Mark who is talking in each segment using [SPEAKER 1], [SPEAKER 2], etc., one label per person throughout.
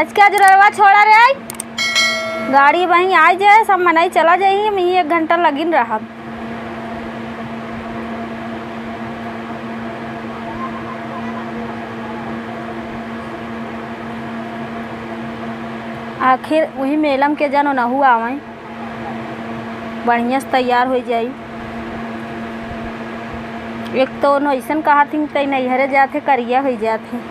[SPEAKER 1] लचका जुरवा छोड़ा रे आई गाड़ी वहीं आ जाए सब मनाई चला जाइए मैं 1 घंटा लगिन रहा। आखिर वही मेलम के जानो न हुआ आवे बढ़िया से तैयार हो जाई। एक तो ऐसा कहा थी तई नैहरे जाते करिया हो जाते।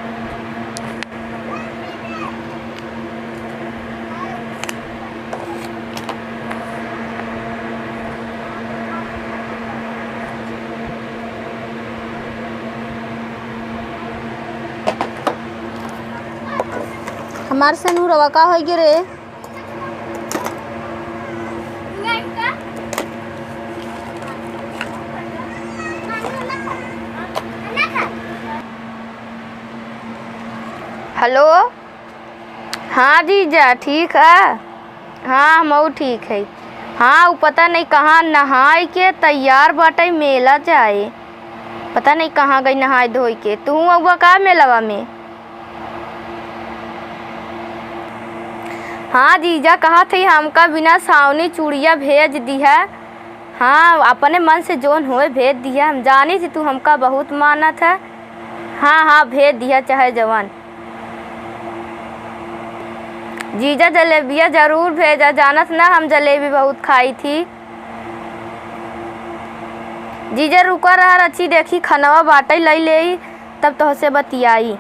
[SPEAKER 1] हमारे से नूरवा का हो गे रे हेलो। हाँ जीजा ठीक है। हाँ मऊ ठीक है। हाँ वो पता नहीं कहाँ नहाए के तैयार बाटे मेला जाए पता नहीं कहाँ गई नहाए धोई के। तू अगुआ का मेलावा में? हाँ जीजा कहा थी हमका बिना सावनी चूड़िया भेज दी है। हाँ अपने मन से जोन हुए भेज दिया। हम जानी थी तू हमका बहुत मानत है। हाँ हाँ भेज दिया चाहे जवान। जीजा जलेबिया जरूर भेजा जानत ना हम जलेबी बहुत खाई थी। जीजा रुका रहा अच्छी देखी खनवा बाटे लई ले तब तो से बतियाई।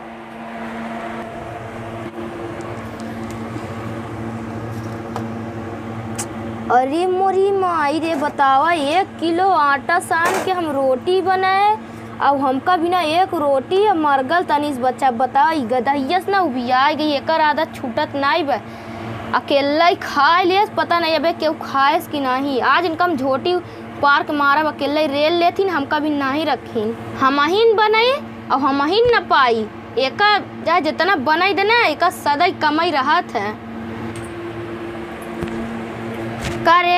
[SPEAKER 1] अरे मोरी माई रे बतावा 1 किलो आटा सान के हम रोटी बनाए और हमका बिना एक रोटी मरगल तनीस बच्चा बताओ गदहियस ना उबिया गई एक आदत छूटत नहीं बे अकेला ही खाए ले पता नहीं अबे क्यों खाएस कि नहीं। आज इनका हम झोटी पार्क मारब अकेला ही रेल लेथिन हमका भी नहीं रखीन। हम ही बनाए और हम ही न पाई एक चाहे जितना बनाई देना एक सदा कमाई रहत है। करे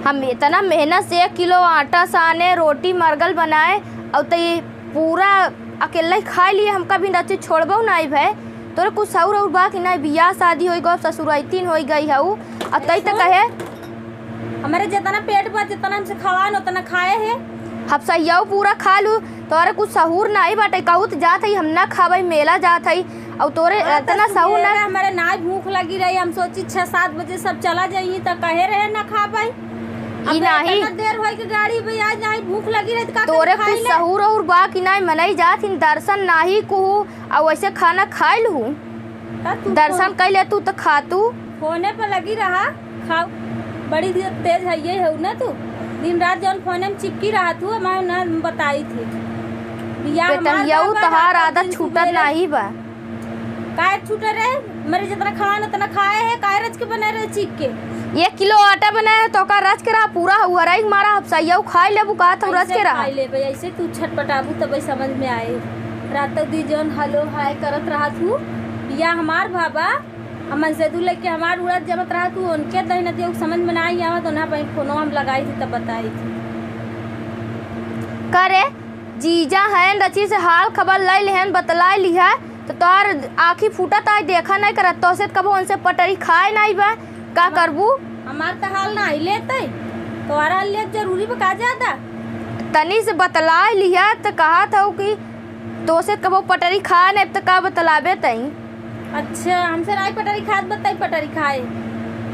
[SPEAKER 1] हम इतना मेहनत से 1 किलो आटा साने रोटी मरगल बनाए और तो ये पूरा अकेला ही खा लिए हमका भी नची छोड़बो नहीं भाई। तोरे कुछ सौर और बा कि नहीं बियाह शादी हो गई ससुराइतीन हो गई है और तई तक कहे हमारे जितना पेट बा जितना हमसे खवान उतना खाए है हम सहियाऊ पूरा खा लूँ। तोरे कुछ सहूर नहीं बाटे कहू तो जात है हम ना खावे मेला जात है और तोरे इतना सहूर ना हमारे ना भूख लगी रही। हम सोची 6-7 बजे सब चला जाइए तो कहे रहे ना खा पाई नहीं देर हो कि गाड़ी भी आज नहीं भूख लगी रही तो तोरे कुछ सहूर और बा कि नहीं मनई जात दर्शन नहीं कहू और वैसे खाना खाए लू दर्शन कर ले तू तो खा तू फोने पर लगी रहा खाओ बड़ी तेज है ये है ना तू दिन रात जौन फोन में चिपकी रहा तू मैं ना बताई थी तहार आदत छूटत नहीं बा काय छूटे रहे मेरे जितना खाना उतना खाए है काय रच के बने रहे चीक के 1 किलो आटा बनाए तो का रच के रहा पूरा हुआ रही मारा अब सही खाए ले बुका तो रच के रहा ले भाई ऐसे तू छटपटाबू तब समझ में आए। रात तक दी जौन हलो हाय करत रहा तू या हमार बाबा हमन से दूर लेके हमार उड़द जमत रहा तू उनके दही न दियो समझ में नहीं आवा तो ना भाई फोनो हम लगाई थी तब बताई थी। करे जीजा है रची से हाल खबर लाई लेहन बतलाई लिहा तो तोर आँखी फूटत आई देखा नहीं करत तो से कबो उनसे पटरी खाए नहीं बा का करबू हमार तो हाल नहीं लेते तोरा ले जरूरी बका ज्यादा तनी से बतलाई लिया तो कहा था कि तो से कबो पटरी खाए नहीं तो का बतलाबे तई। अच्छा हमसे राय पटरी खाद बताई पटरी खाए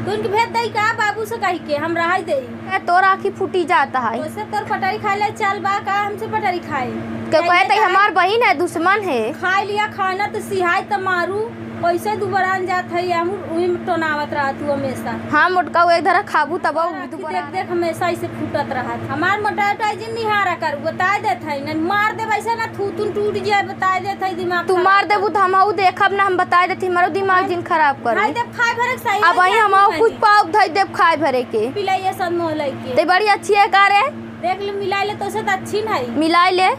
[SPEAKER 1] तो उनके भेज दई का बाबू से कही के हम रहा दे तोर आँखी फूटी जाता है तो से तोर पटरी खाए ले चल बा का हमसे पटरी खाए कहते हमार बहन है दुश्मन है खा लिया खाना तो सिहाय तो मारू पैसे दुबरान जात है हम उही में टोनावत रहा तू हमेशा। हाँ मोटका एक धरा खाबू तब देख देख हमेशा ऐसे फूटत रहा हमार मोटा जिन निहारा कर बता देत है न मार दे वैसे ना थूतुन टूट जाए बता देत है दिमाग तू मार देबू तो हमहू देखब ना हम बता देती हमारो दिमाग जिन खराब कर खाई देब खाए भरे सही अब वही हमहू कुछ पाव धई देब खाए भरे के पिलाइए सन मोह लई के ते बड़ी अच्छी है का रे देख ले मिलाई ले तो से अच्छी नहीं मिलाई ले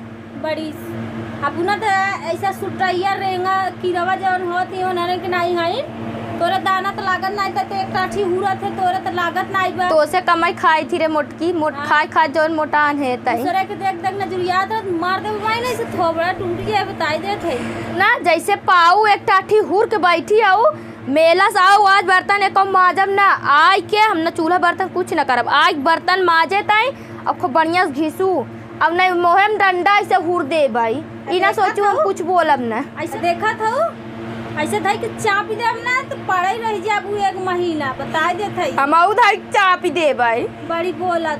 [SPEAKER 1] बड़ी अपना तो ऐसा सुटैया रहेगा कि रवा जवन होती हो नारे के नहीं है
[SPEAKER 2] तोरे दाना तो लागत नहीं था, तो एक काठी हुरत है, तोरे तो लागत नहीं बा।
[SPEAKER 1] तो से कमाई खाई थी रे मोटकी खाए खाए जौन मोटान है तई
[SPEAKER 2] दूसरे के देख देख नजरिया तो मार दे भाई, नहीं से थोबड़ा टूट गया बताई दे थे
[SPEAKER 1] ना। जैसे पाऊ एक टाठी हुर के बैठी आऊ मेला से आओ आज बर्तन एक माजब ना आई के हम ना चूल्हा बर्तन कुछ ना करब, आज बर्तन माजे तई अब खूब बढ़िया से घिसू, अब नहीं मोहम डंडा ऐसे हुर दे भाई, ई ना सोचू हम कुछ बोलब ना।
[SPEAKER 2] ऐसे देखा था ऐसे था कि चापी दे ना तो पड़े रह जाबू एक महीना बताई दे थे
[SPEAKER 1] हम आऊ धाई चापी दे भाई
[SPEAKER 2] बड़ी बोला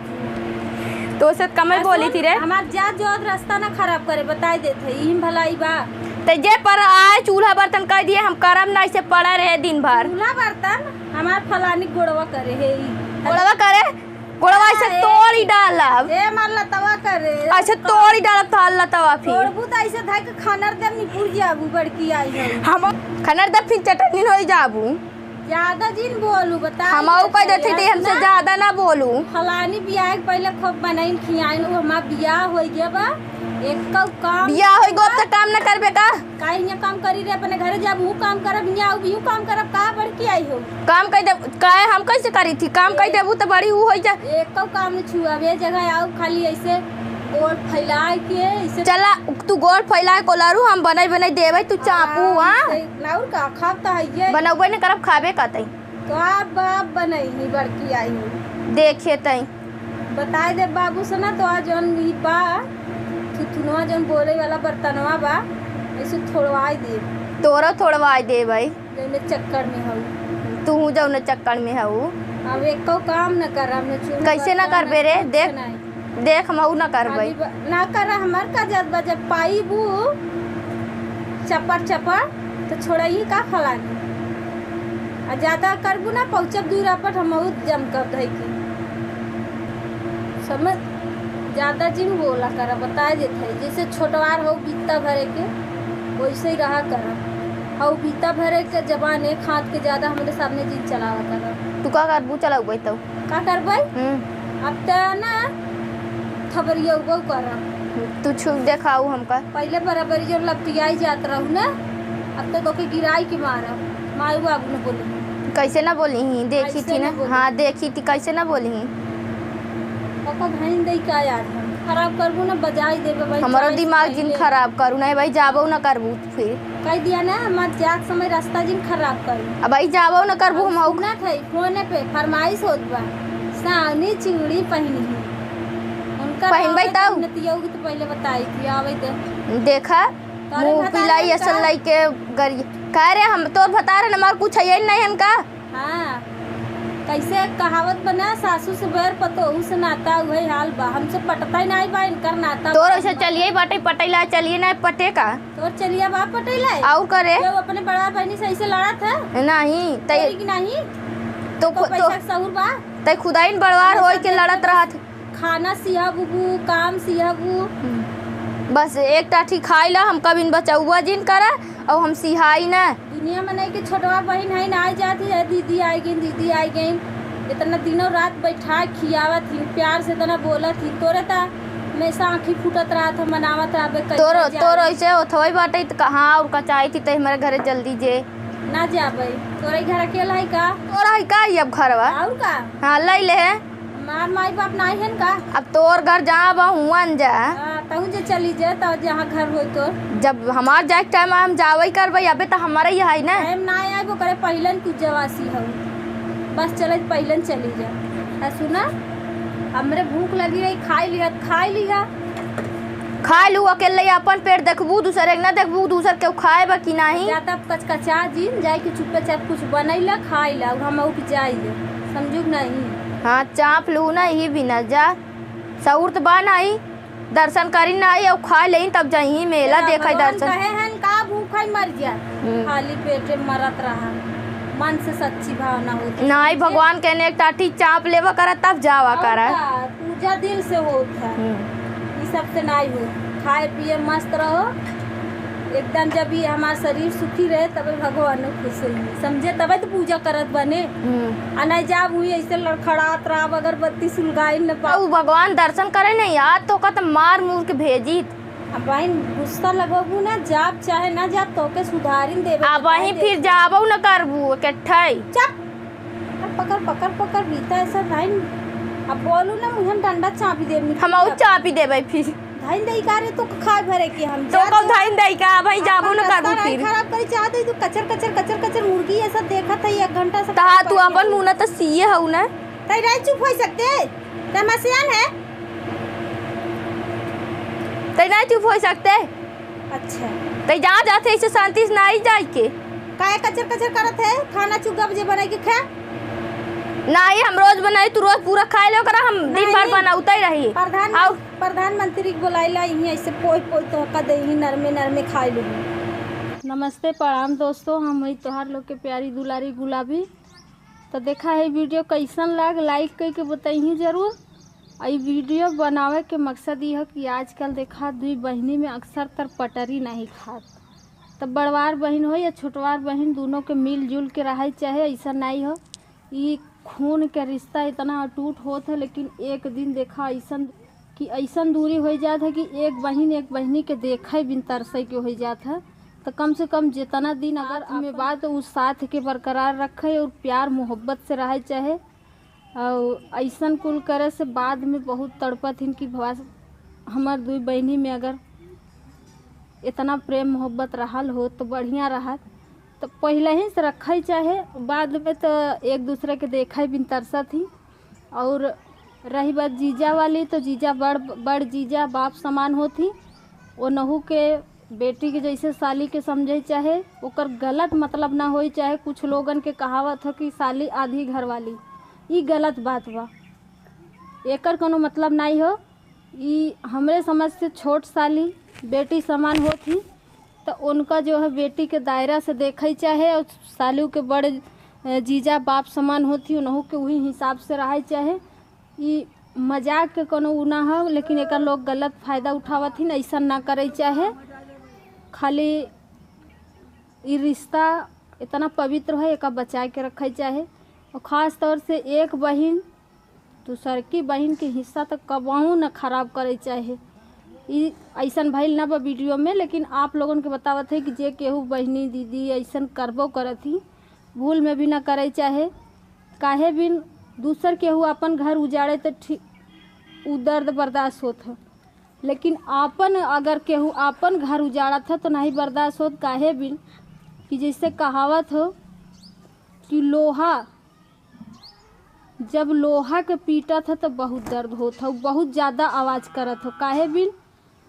[SPEAKER 1] तो से कमे बोली थी रे
[SPEAKER 2] हमार जात जो रास्ता ना खराब करे बताई दे थे ई भलाई बा।
[SPEAKER 1] ते जे पर आए चूल्हा बर्तन कह दिए हम करम ना ऐसे पड़ा रहे दिन भर।
[SPEAKER 2] चूल्हा बर्तन हमार फलानी गोड़वा करे है
[SPEAKER 1] गोड़वा करे गोड़वा ऐसे तोड़ी डालब
[SPEAKER 2] ए मारला तवा करे
[SPEAKER 1] ऐसे तोड़ी डालब तो अल्लाह तवा फिर
[SPEAKER 2] तोड़बू तो ऐसे था कि खानर दे निपुर जाबू बड़की आई है
[SPEAKER 1] हम खनर दे फिर चटनी हो जाबू
[SPEAKER 2] ज्यादा जिन बोलू बता
[SPEAKER 1] हम कह देते थे हमसे ज्यादा ना बोलू।
[SPEAKER 2] फलानी बियाह के पहले खूब बनाई खियाई हमार बियाह हो गया बा एक काम
[SPEAKER 1] बियाह होई गो त काम ना करबे का
[SPEAKER 2] काई ने काम करी रे अपने घरे जब हूं काम करब न्या बिहू काम करब का बड़की आई हो
[SPEAKER 1] काम कह दे काहे हम कैसे करी थी काम कह देबू त बड़ी ऊ होई जा
[SPEAKER 2] एक काम न छुआवे जगह आओ खाली ऐसे गोल फैलाए के ऐसे
[SPEAKER 1] चला तू गोल फैलाए कोलारू हम बनाई बनाई देबै तू चापू हां
[SPEAKER 2] लाउर का खाब त है ये
[SPEAKER 1] बनौबे ने करब खाबे का तई
[SPEAKER 2] तो आप बाप बनई नहीं बड़की आई हो
[SPEAKER 1] देखे तई
[SPEAKER 2] बताए दे बाबू से ना तो आज जौन ई बा थुथुनवा जौन बोले वाला बर्तनवा बा ऐसे थोड़वाई दे
[SPEAKER 1] तोरा थोड़वाई दे भाई
[SPEAKER 2] जौने चक्कर में हो
[SPEAKER 1] तू जौन चक्कर में हऊ
[SPEAKER 2] अब एक काम न कर हमने चूल्हा
[SPEAKER 1] कैसे ना करबे रे देख देख हम ना करबै
[SPEAKER 2] ना कर हमार का जब जब पाई बू चपर चपर तो छोड़ाई का फलानी आ ज्यादा करबू ना पहुँचब दूर पर हम जम कर दे की समझ ज्यादा जिन बोला कर बता देते जैसे छोटवार हो बीता भरे के वैसे ही रहा कर हो बीता भरे के जबान एक हाथ के ज्यादा हमारे सामने जिन चलावा कर
[SPEAKER 1] तू का करबू चलाऊ तो
[SPEAKER 2] का करबै अब तो ना खबरिया उगो कर
[SPEAKER 1] तू छु देखाऊ हमका
[SPEAKER 2] पहले बराबर जो लपटियाई जात रहू ना अब तो के गिराई के मारा मारू बाबू ने बोली
[SPEAKER 1] कैसे ना बोली ही देखी थी ना हाँ देखी थी कैसे ना बोली ही
[SPEAKER 2] पापा भाई दे का यार खराब करबू ना बजाई देबे भाई
[SPEAKER 1] हमारा दिमाग जिन खराब करू ना भाई जाबो ना करबू फिर
[SPEAKER 2] कह दिया ना मत जात समय रास्ता जिन खराब करू
[SPEAKER 1] अब भाई जाबो ना करबू हम
[SPEAKER 2] ना थे फोन पे फरमाइश होत बा सावनी चूड़ी पहनी उनका
[SPEAKER 1] पहनबै तब
[SPEAKER 2] नतियोगी तो पहले बताई थी आवे दे
[SPEAKER 1] देखा मुंह पिलाई असल लाई के गरी कह रे हम तो बता रहे हमार कुछ है नहीं हमका
[SPEAKER 2] हां कैसे कहावत बना सासू से बैर पतोहू से नाता हुए हाल बा हमसे पटता ही नहीं बा इनकर नाता
[SPEAKER 1] तोर ऐसे चलिए बाटे पटेला चलिए ना पटे का
[SPEAKER 2] तोर चलिए बा पटेला
[SPEAKER 1] आउ करे
[SPEAKER 2] जो अपने बड़ा बहनी से ऐसे लड़ा था
[SPEAKER 1] नहीं तई
[SPEAKER 2] कि नहीं
[SPEAKER 1] तो
[SPEAKER 2] पैसा सहूर बा
[SPEAKER 1] तई खुदाइन बड़वार होई के लड़त रहत
[SPEAKER 2] खाना सिया बुबू काम सिया बू
[SPEAKER 1] बस एक टाठी खाई ला हम कबिन बचाउआ जिन करा और हम सिहाई ना
[SPEAKER 2] दुनिया में नहीं कि छोटवा बहन है ना जाती है दीदी आई गई इतना दिनों रात बैठा खियावा थी प्यार से इतना बोला थी तोरे ता हमेशा आँखी फूटत रहा था मनावत रहा
[SPEAKER 1] तोर ऐसे होथई बाटे त कहां और कचाई थी त हमारे घरे जल्दी जे
[SPEAKER 2] ना जाबे तोरे घर अकेला है का
[SPEAKER 1] तोरा है का अब घरवा
[SPEAKER 2] और का
[SPEAKER 1] हां लई ले
[SPEAKER 2] मार माई बाप नहीं है का
[SPEAKER 1] अब तोर घर जहाँ बा हुआन जा
[SPEAKER 2] तहु जे चली जा तो जहाँ घर हो तो
[SPEAKER 1] जब हमार जाए टाइम हम जावई करबे अबे तो हमारा ही है ना
[SPEAKER 2] टाइम ना आए वो करे पहलन तू जवासी हो बस चले पहलन चली जा आ सुना हमरे भूख लगी रही खाई लिया
[SPEAKER 1] खा लू अकेले अपन पेट देखबू दूसरे ना देखबू दूसर के खाए बा कि नहीं
[SPEAKER 2] जाता कचकचा जिन जाए के चुपे चाप कुछ बनैला खाइला हम उठ जाइए समझू नहीं
[SPEAKER 1] हाँ चाप लू ना ही भी न जा सऊर्त बा नहीं दर्शन करी नहीं और खा ले तब जाही मेला देखा दर्शन
[SPEAKER 2] कहे हैं का भूखा मर गया खाली पेटे मरत रहा मन से सच्ची भावना होती
[SPEAKER 1] नहीं भगवान कहने एक टाठी चाप लेवा करा तब जावा करा
[SPEAKER 2] पूजा दिल से होता है ये सब से नहीं हो खाए पिए मस्त रहो एकदम जब ये हमारा शरीर सुखी रहे तब भगवान खुश हुई समझे तब तो पूजा करत बने नहीं जाब हुई ऐसे लड़खड़ात रहा अगरबत्ती सुलगाई न पाऊ
[SPEAKER 1] भगवान दर्शन करे नहीं याद तो का मार मूर के भेजी
[SPEAKER 2] अब बहन गुस्सा लगबू ना, जाब चाहे ना जाब तो के सुधारिन देबे।
[SPEAKER 1] अब वहीं फिर जाबो न करबू इकट्ठा।
[SPEAKER 2] चप पकड़ पकड़ पकड़ बीता ऐसा बहन। अब बोलू ना मुझे डंडा चापी देबनी।
[SPEAKER 1] हम और चापी देबै फिर।
[SPEAKER 2] धाइन दई कारे तो खाए भरे की हम
[SPEAKER 1] तो कब धाइन दई का भाई जाबो न करबू फिर।
[SPEAKER 2] खराब करी चाहते तू कचर कचर कचर कचर मुर्गी ऐसा देखा था 1 घंटा से।
[SPEAKER 1] ता तू अपन मुंह न तो सीए हऊ ना।
[SPEAKER 2] तई रह चुप हो सकते तमसियान है।
[SPEAKER 1] तई नहीं चुप हो सकते।
[SPEAKER 2] अच्छा
[SPEAKER 1] तई जहाँ जाते ऐसे शांति से नहीं जाए के
[SPEAKER 2] काहे कचर कचर करत है। खाना चुगा बजे बनाई के खा
[SPEAKER 1] नहीं। हम रोज बनाई तू रोज पूरा खाए लो करा। हम दिन भर बनाउते ही रही।
[SPEAKER 2] प्रधानमंत्री के बुलाइला यहीं ऐसे पोई पोई तो का दही नरमे नरमे खाए लू। नमस्ते प्रणाम दोस्तों, हम वही तोहार लोग के प्यारी दुलारी गुलाबी। तो देखा है वीडियो कैसन लाइक करके बताइए जरूर। आई वीडियो बनावे के मकसद ये है कि आजकल देखा दुई बहनी में अक्सर तर पटरी नहीं खात। तब बड़वार बहन हो या छोटवार बहन दोनों के मिलजुल के रहे चाहे ऐसा नहीं हो। ये खून के रिश्ता इतना अटूट होता है, लेकिन एक दिन देखा ऐसा दूरी हो जाता है कि एक बहनी के देखे बिन तरसे के हो जाता है। तो कम से कम जितना दिन अगर हमें बात उस साथ के बरकरार रखे और प्यार मोहब्बत से रहे चाहे। और ऐसा कुल करे से बाद में बहुत तड़पत हिन कि हमार दुई बहनी में अगर इतना प्रेम मोहब्बत रहल हो तो बढ़िया रहत। तो पहले ही से रखे चाहे, बाद में तो एक दूसरे के देखे बिन तरसत ही। और रही बात जीजा वाली, तो जीजा बड़ जीजा बाप समान होती। वो नहू के बेटी के जैसे साली के समझे चाहे, ओकर गलत मतलब ना हो चाहे। कुछ लोगन के कहावत हो कि साली आधी घर वाली, ये गलत बात बा। एकर कोनो मतलब नहीं हो। ये हमरे समझ से छोट साली बेटी समान होती। तो उनका जो है बेटी के दायरा से देखे चाहे, और सालू के बड़े जीजा बाप समान होती उनहू के वही हिसाब से रहे चाहे। ये मजाक के कोनो ना हो, लेकिन एक लोग गलत फ़ायदा उठावत ही ऐसा ना करे चाहे। खाली ये रिश्ता इतना पवित्र है, एक बचा के रखे चाहे। और ख़ास तौर से एक बहन दूसर की बहन के हिस्सा तक कबहू न खराब करे चाहे। ये ऐसा भइल ना बा वीडियो में, लेकिन आप लोगन के बतावत है कि जे केहू बहनी दीदी ऐसा करबो करत ही भूल में भी ना करे चाहे। काहे बिन दूसर केहू अपन घर उजाड़े तो ठीक उ दर्द बर्दाश्त होत है, लेकिन आपन अगर केहू आपन घर उजाड़त है तो नहीं बर्दाश्त होत। काहे बिन कि जैसे कहावत हो कि जब लोहा के पीटत है तो बहुत दर्द होता है, बहुत ज़्यादा आवाज़ करत हो। काहे बिन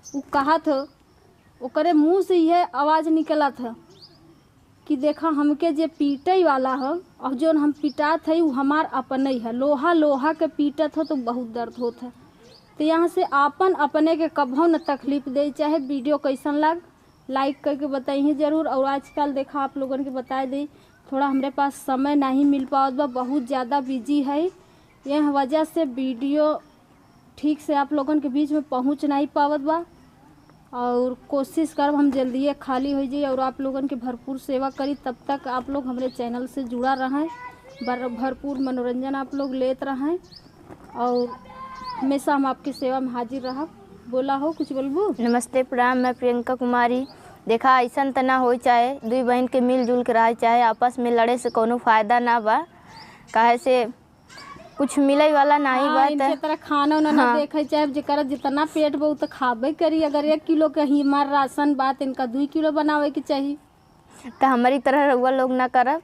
[SPEAKER 2] वो कहत हो ओकरे मुँह से यह आवाज़ निकलत है कि देखा हमके जे पीटे वाला हो और जो हम पिटात है वो हमार अपने है। लोहा के पीटत हो तो बहुत दर्द होता है। तो यहाँ से आपन अपने के कभो न तकलीफ़ दे चाहे। वीडियो कैसन लाइक करके बताइए ज़रूर। और आजकल देखा आप लोगों के बता दी थोड़ा हमरे पास समय नहीं मिल पावत बा, बहुत ज़्यादा बिजी है। यह वजह से वीडियो ठीक से आप लोगों के बीच में पहुंच नहीं पावत बा। और कोशिश करब हम जल्दी खाली हो जाइए और आप लोगों के भरपूर सेवा करी। तब तक आप लोग हमारे चैनल से जुड़ा रहें, भरपूर मनोरंजन आप लोग लेते रहें। और हमेशा हम आपकी सेवा में हाजिर रहा। बोला हो कुछ बोलबू।
[SPEAKER 1] नमस्ते प्रणाम, मैं प्रियंका कुमारी। देखा ऐसा तो ना हो चाहे, दुई बहन के मिलजुल के रहे चाहे। आपस में लड़े से कोनो फायदा ना बा, काहे से कुछ मिले वाला नहीं बा।
[SPEAKER 2] इनके तरह खाना उना ना देखे चाहे, जेकरा जितना पेट बा तो खाबे करी। अगर 1 किलो के हमार राशन बात इनका 2 किलो बनावे के चाहिए।
[SPEAKER 1] तो हमारी तरह रउआ लोग ना करब।